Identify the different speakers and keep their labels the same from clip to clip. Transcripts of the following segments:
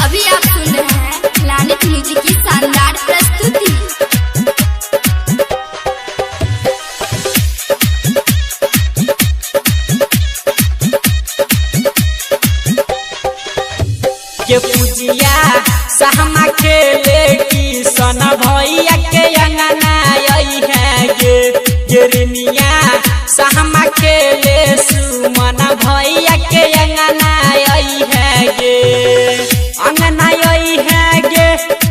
Speaker 1: अभी आप सुन रहे हैं लानित म्यूजिक की शानदार प्रस्तुति।
Speaker 2: के पूजिया सहमा खेले की सन भैया के अंगना आई है गे रिनिया सहमा खेले सुमन भैया के अंगना आई है गे अंगना आई है गे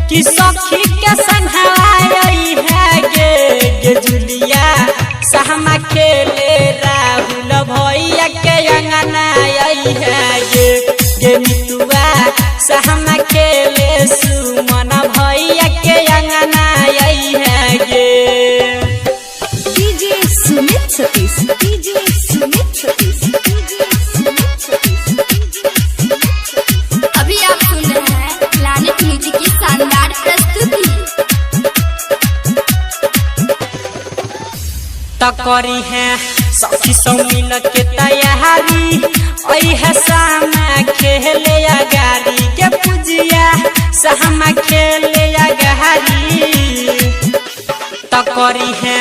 Speaker 2: कि सखी के संघवा आई है गे जुलिया सहमा खेले राहुल भैया के अंगना आई है गे मितुआ सहमा खेले सुमन भैया के अंगना आई है गे।
Speaker 1: DJ Sumit Satish, DJ Sumit Satish, DJ Sumit Satish. अभी आप सुन रहे हैं लानित म्यूजिक की शानदार प्रस्तुति।
Speaker 2: तकरी है सखी सब मिल के तैयारी आई है सामा खेले अगारी के पूजिया सहमा खेले अगारी तकरी है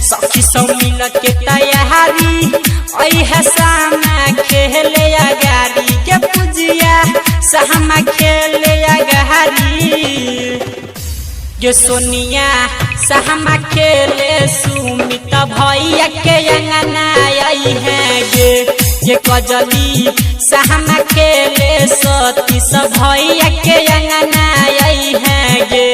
Speaker 2: सखी सब मिल के तैयारी आई है सामा खेले अगारी के पूजिया सहमा खेले अगारी गे सोनिया सहमा खेले सुमित भैया के अंगना आई है गे कजली सहमा खेले सतीश भैया के अंगना आई है गे।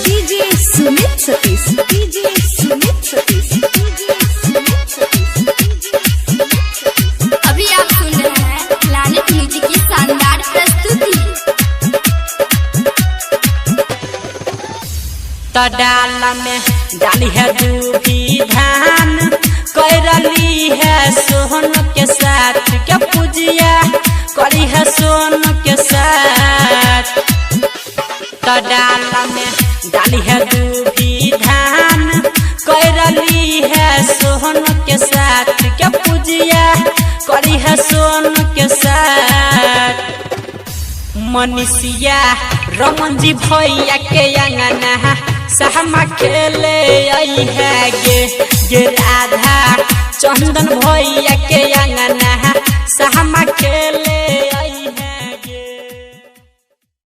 Speaker 1: DJ Sumit Satish, DJ Sumit Satish, DJ Sumit Satish. अभी आप सुन रहे हैं लानित म्यूजिक की शानदार प्रस्तुति।
Speaker 2: डाला में डाली है दूधी धान कैरली है सोन के साथ क्या पूजिया करी है सोन के साथ डाला में डाली है दूधी धान कैरली है सोन के साथ क्या पूजिया करी है सोन के साथ मनीषिया रमन जी भैया के अंगना सहमा खेले आई है गे राधा चंदन भैया